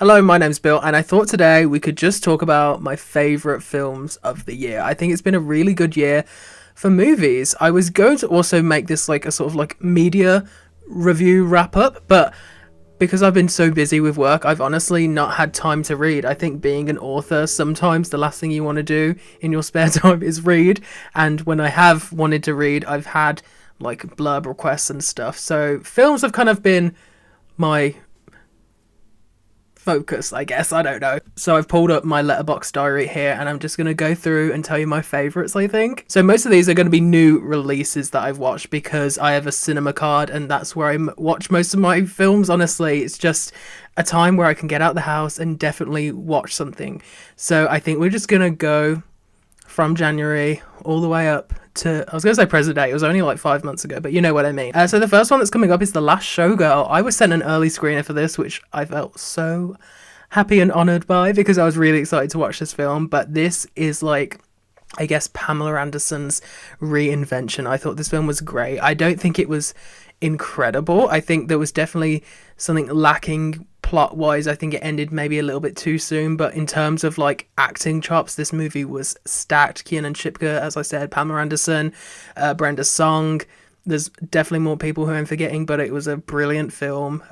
Hello, my name's Bill, and I thought today we could just talk about my favourite films of the year. I think it's been a really good year for movies. I was going to also make this like a sort of like media review wrap up, but because I've been so busy with work, I've honestly not had time to read. I think being an author, sometimes the last thing you want to do in your spare time is read, and when I have wanted to read, I've had like blurb requests and stuff. So films have kind of been my focus, I guess. I don't know. So I've pulled up my letterbox diary here and I'm just going to go through and tell you my favorites, I think. So most of these are going to be new releases that I've watched because I have a cinema card and that's where I watch most of my films. Honestly, it's just a time where I can get out the house and definitely watch something. So I think we're just going to go from January all the way up to, I was going to say present day. It was only like 5 months ago, but you know what I mean. So the first one that's coming up is The Last Showgirl. I was sent an early screener for this, which I felt so happy and honoured by because I was really excited to watch this film. But this is like, I guess, Pamela Anderson's reinvention. I thought this film was great. I don't think it was incredible. I think there was definitely something lacking plot wise. I think it ended maybe a little bit too soon, but in terms of like acting chops, this movie was stacked. Kiernan Shipka, as I said, Pamela Anderson, Brenda Song. There's definitely more people who I'm forgetting, but it was a brilliant film.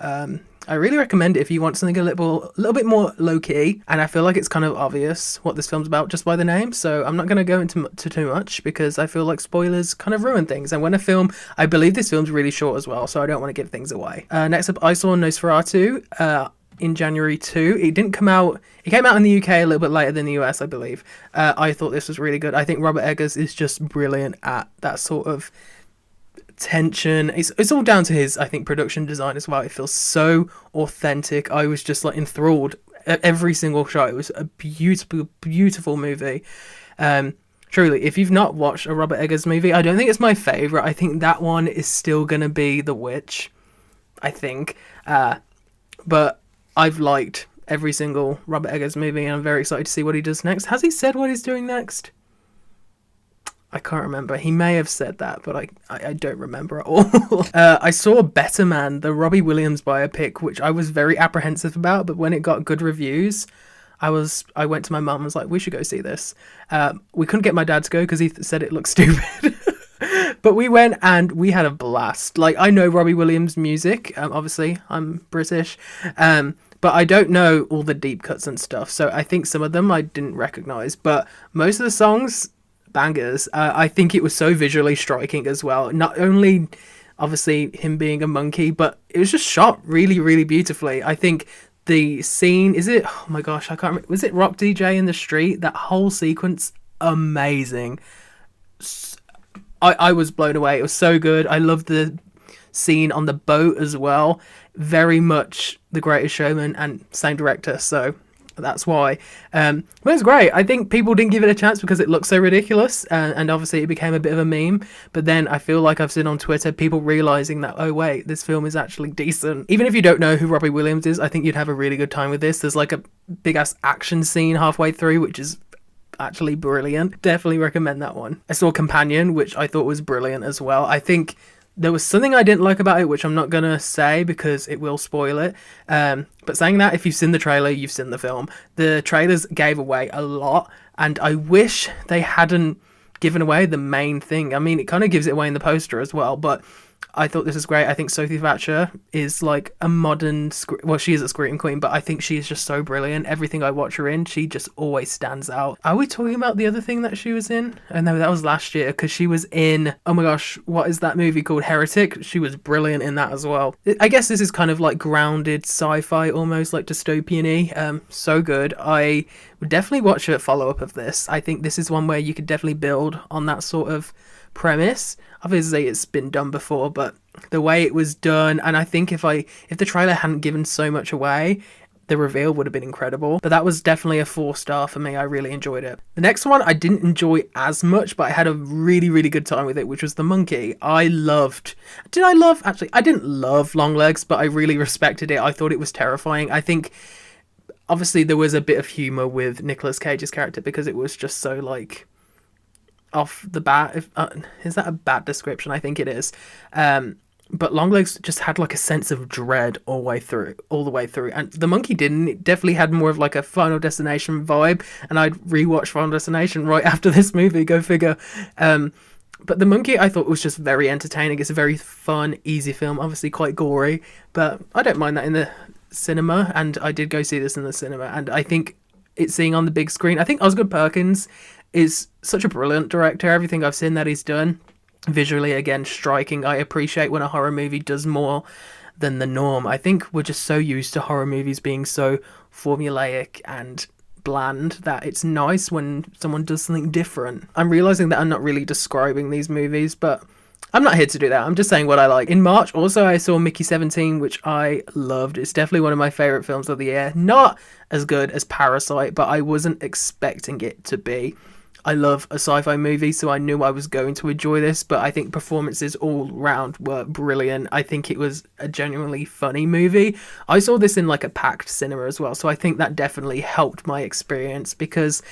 I really recommend it if you want something a little bit more low key, and I feel like it's kind of obvious what this film's about just by the name, so I'm not going to go into too much because I feel like spoilers kind of ruin things. And when a film, I believe this film's really short as well, so I don't want to give things away. Next up, I saw Nosferatu in January 2. It didn't come out, it came out in the UK a little bit later than the US, I believe. I thought this was really good. I think Robert Eggers is just brilliant at that sort of tension. It's all down to his, I think, production design as well. It feels so authentic. I was just like enthralled at every single shot. It was a beautiful movie. Truly, if you've not watched a Robert Eggers movie, I don't think it's my favorite. I think that one is still gonna be The Witch, I think. But I've liked every single Robert Eggers movie and I'm very excited to see what he does next. Has he said what he's doing next? I can't remember. He may have said that, but I don't remember at all. I saw Better Man, the Robbie Williams biopic, which I was very apprehensive about, but when it got good reviews, I went to my mum and was like, we should go see this. We couldn't get my dad to go because he said it looked stupid. But we went and we had a blast. Like, I know Robbie Williams music. Obviously, I'm British. But I don't know all the deep cuts and stuff. So I think some of them I didn't recognize. But most of the songs, bangers. I think it was so visually striking as well. Not only obviously him being a monkey, but it was just shot really, really beautifully. I think the scene, oh my gosh, I can't remember, was it Rock DJ in the street? That whole sequence, amazing. I was blown away. It was so good. I loved the scene on the boat as well. Very much The Greatest Showman, and same director, so that's why. But it's great. I think people didn't give it a chance because it looked so ridiculous, and obviously it became a bit of a meme. But then I feel like I've seen on Twitter people realizing that, oh wait, this film is actually decent. Even if you don't know who Robbie Williams is, I think you'd have a really good time with this. There's like a big ass action scene halfway through, which is actually brilliant. Definitely recommend that one. I saw Companion, which I thought was brilliant as well. I think there was something I didn't like about it, which I'm not going to say because it will spoil it. But saying that, if you've seen the trailer, you've seen the film. The trailers gave away a lot, and I wish they hadn't given away the main thing. I mean, it kind of gives it away in the poster as well, but I thought this was great. I think Sophie Thatcher is like a modern, well, she is a scream queen, but I think she is just so brilliant. Everything I watch her in, she just always stands out. Are we talking about the other thing that she was in? Oh no, that was last year, because she was in, oh my gosh, what is that movie called? Heretic. She was brilliant in that as well. I guess this is kind of like grounded sci-fi, almost like dystopian-y. So good. I would definitely watch a follow-up of this. I think this is one where you could definitely build on that sort of premise. Obviously it's been done before, but the way it was done, and I think if the trailer hadn't given so much away, the reveal would have been incredible. But that was definitely a 4-star for me. I really enjoyed it. The next one I didn't enjoy as much, but I had a really, really good time with it, which was The Monkey. I didn't love Longlegs, but I really respected it. I thought it was terrifying. I think obviously there was a bit of humor with Nicolas Cage's character because it was just so like off the bat. Is that a bad description? I think it is. but Longlegs just had like a sense of dread all the way through, and the monkey didn't. It definitely had more of like a Final Destination vibe, and I'd rewatch Final Destination right after this movie. Go figure. But the monkey I thought was just very entertaining. It's a very fun, easy film, obviously quite gory, but I don't mind that in the cinema, and I did go see this in the cinema, and I think it's seeing on the big screen. I think Oscar Perkins is such a brilliant director. Everything I've seen that he's done, visually, again, striking. I appreciate when a horror movie does more than the norm. I think we're just so used to horror movies being so formulaic and bland that it's nice when someone does something different. I'm realizing that I'm not really describing these movies, but I'm not here to do that. I'm just saying what I like. In March, also, I saw Mickey 17, which I loved. It's definitely one of my favorite films of the year. Not as good as Parasite, but I wasn't expecting it to be. I love a sci-fi movie, so I knew I was going to enjoy this, but I think performances all round were brilliant. I think it was a genuinely funny movie. I saw this in like a packed cinema as well, so I think that definitely helped my experience, because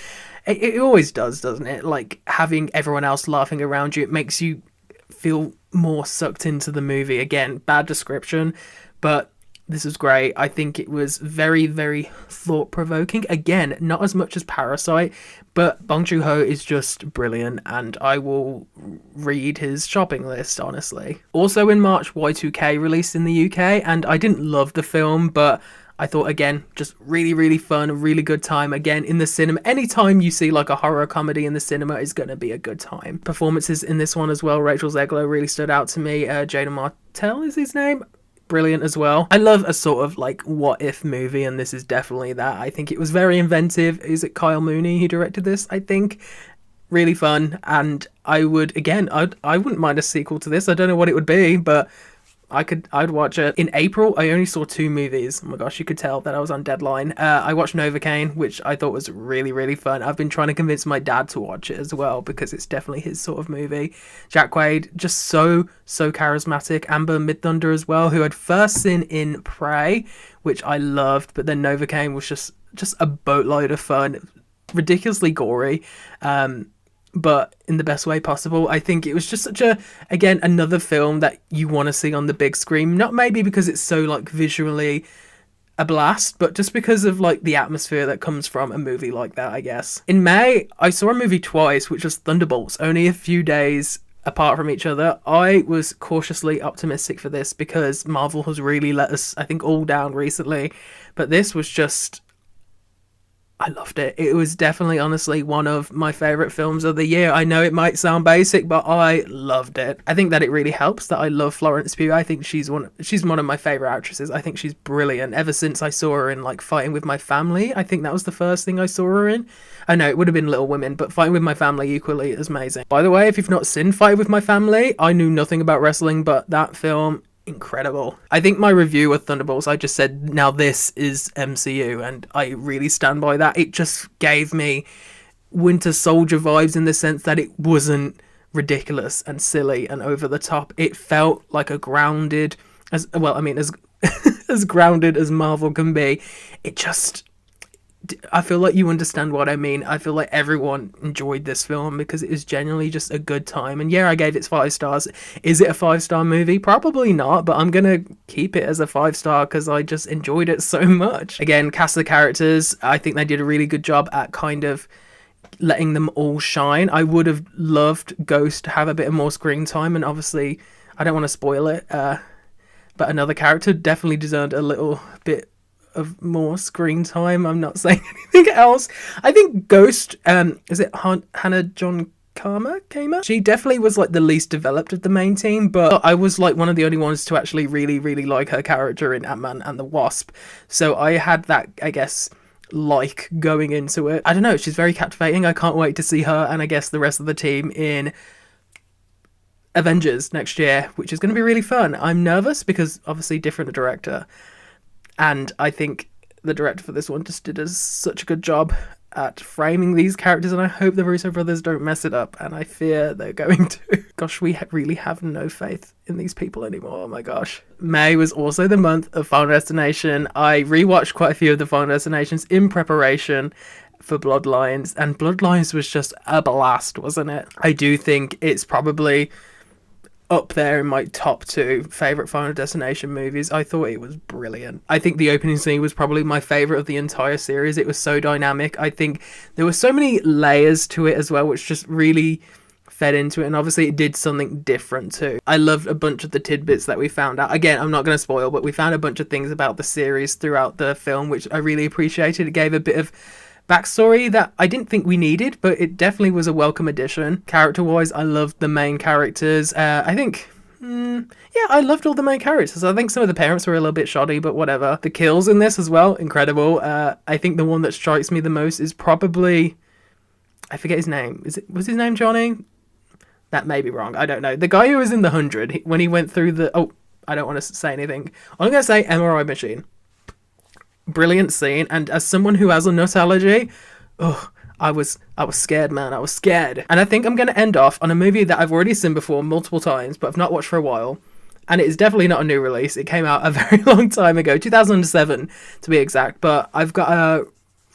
it always does, doesn't it? Like, having everyone else laughing around you, it makes you feel more sucked into the movie. Again, bad description, but this was great. I think it was very, very thought-provoking. Again, not as much as Parasite, but Bong Joon-ho is just brilliant, and I will read his shopping list, honestly. Also in March, Y2K released in the UK, and I didn't love the film, but I thought, again, just really, really fun, a really good time. Again, in the cinema, anytime you see like a horror comedy in the cinema is going to be a good time. Performances in this one as well. Rachel Zegler really stood out to me. Jada Martell is his name. Brilliant as well. I love a sort of like what if movie, and this is definitely that. I think it was very inventive. Is it Kyle Mooney who directed this? I think. Really fun, and I wouldn't mind a sequel to this. I don't know what it would be, but I'd watch it. In April, I only saw 2 movies. Oh my gosh, you could tell that I was on deadline. I watched Novocaine, which I thought was really, really fun. I've been trying to convince my dad to watch it as well, because it's definitely his sort of movie. Jack Quaid, just so charismatic. Amber Midthunder as well, who I'd first seen in Prey, which I loved, but then Novocaine was just a boatload of fun. Ridiculously gory. But in the best way possible. I think it was just such again, another film that you want to see on the big screen. Not maybe because it's so like visually a blast, but just because of like the atmosphere that comes from a movie like that, I guess. In May, I saw a movie twice, which was Thunderbolts, only a few days apart from each other. I was cautiously optimistic for this because Marvel has really let us, I think, all down recently. But this was just... I loved it. It was definitely, honestly, one of my favourite films of the year. I know it might sound basic, but I loved it. I think that it really helps that I love Florence Pugh. I think she's one of my favourite actresses. I think she's brilliant. Ever since I saw her in, like, Fighting With My Family, I think that was the first thing I saw her in. I know, it would have been Little Women, but Fighting With My Family equally is amazing. By the way, if you've not seen Fighting With My Family, I knew nothing about wrestling, but that film... incredible. I think my review of Thunderbolts, I just said, now this is MCU, and I really stand by that. It just gave me Winter Soldier vibes in the sense that it wasn't ridiculous and silly and over the top. It felt like a grounded, as as grounded as Marvel can be. I feel like you understand what I mean. I feel like everyone enjoyed this film because it was genuinely just a good time. And yeah, I gave it 5 stars. Is it a 5-star movie? Probably not, but I'm gonna keep it as a 5-star because I just enjoyed it so much. Again, cast of the characters, I think they did a really good job at kind of letting them all shine. I would have loved Ghost to have a bit more screen time, and obviously I don't want to spoil it, but another character definitely deserved a little bit of more screen time. I'm not saying anything else. I think Ghost, is it Hannah John Kamer? She definitely was like the least developed of the main team, but I was like one of the only ones to actually really, really like her character in Ant-Man and the Wasp. So I had that, I guess, like going into it. I don't know, she's very captivating. I can't wait to see her and I guess the rest of the team in Avengers next year, which is going to be really fun. I'm nervous because obviously different director. And I think the director for this one just did such a good job at framing these characters, and I hope the Russo brothers don't mess it up, and I fear they're going to. Gosh, we really have no faith in these people anymore. Oh my gosh. May was also the month of Final Destination. I rewatched quite a few of the Final Destinations in preparation for Bloodlines, and Bloodlines was just a blast, wasn't it? I do think it's probably up there in my top 2 favorite Final Destination movies. I thought it was brilliant. I think the opening scene was probably my favorite of the entire series. It was so dynamic. I think there were so many layers to it as well, which just really fed into it, and obviously it did something different too. I loved a bunch of the tidbits that we found out. Again, I'm not going to spoil, but we found a bunch of things about the series throughout the film, which I really appreciated. It gave a bit of backstory that I didn't think we needed, but it definitely was a welcome addition. Character-wise, I loved the main characters. I think... yeah, I loved all the main characters. I think some of the parents were a little bit shoddy, but whatever. The kills in this as well, incredible. I think the one that strikes me the most is probably... I forget his name. Was his name Johnny? That may be wrong. I don't know. The guy who was in the 100, when he went through the... Oh, I don't want to say anything. I'm going to say MRI machine. Brilliant scene, and as someone who has a nut allergy, I was scared, man. I was scared. And I think I'm going to end off on a movie that I've already seen before multiple times, but I've not watched for a while. And it is definitely not a new release. It came out a very long time ago, 2007 to be exact, but I've got a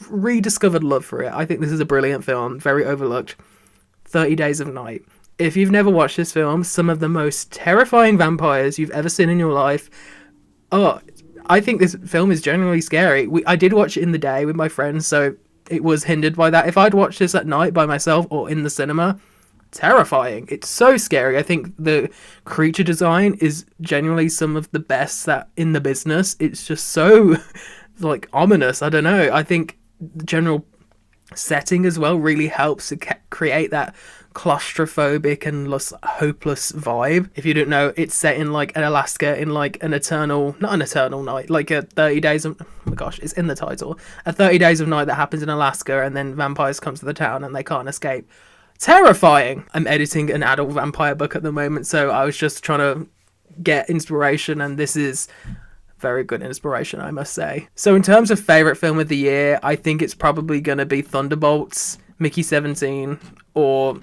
rediscovered love for it. I think this is a brilliant film, very overlooked. 30 Days of Night. If you've never watched this film, some of the most terrifying vampires you've ever seen in your life. I think this film is genuinely scary. I did watch it in the day with my friends, so it was hindered by that. If I'd watched this at night by myself or in the cinema, terrifying. It's so scary. I think the creature design is genuinely some of the best that in the business. It's just so like ominous. I don't know. I think the general setting as well really helps to create that claustrophobic and hopeless vibe. If you don't know, it's set in like an Alaska in like not an eternal night, like a 30 days of, oh my gosh, it's in the title, a 30 days of night that happens in Alaska, and then vampires come to the town and they can't escape. Terrifying. I'm editing an adult vampire book at the moment, so I was just trying to get inspiration, and this is very good inspiration, I must say. So in terms of favorite film of the year, I think it's probably going to be Thunderbolts, Mickey 17, or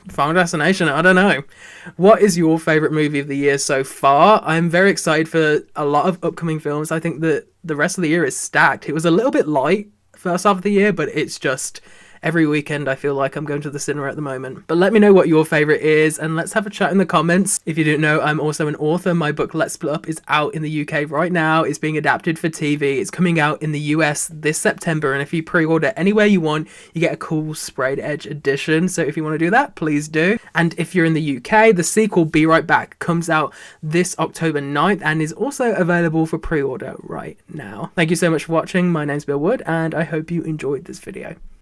Final Destination. I don't know. What is your favorite movie of the year so far? I'm very excited for a lot of upcoming films. I think that the rest of the year is stacked. It was a little bit light first half of the year, but it's just every weekend I feel like I'm going to the cinema at the moment. But let me know what your favorite is, and let's have a chat in the comments. If you didn't know, I'm also an author. My book Let's Split Up is out in the UK right now. It's being adapted for TV. It's coming out in the US this September, and if you pre-order anywhere you want, you get a cool sprayed edge edition. So if you want to do that, please do. And if you're in the UK, the sequel Be Right Back comes out this October 9th and is also available for pre-order right now. Thank you so much for watching. My name's Bill Wood, and I hope you enjoyed this video.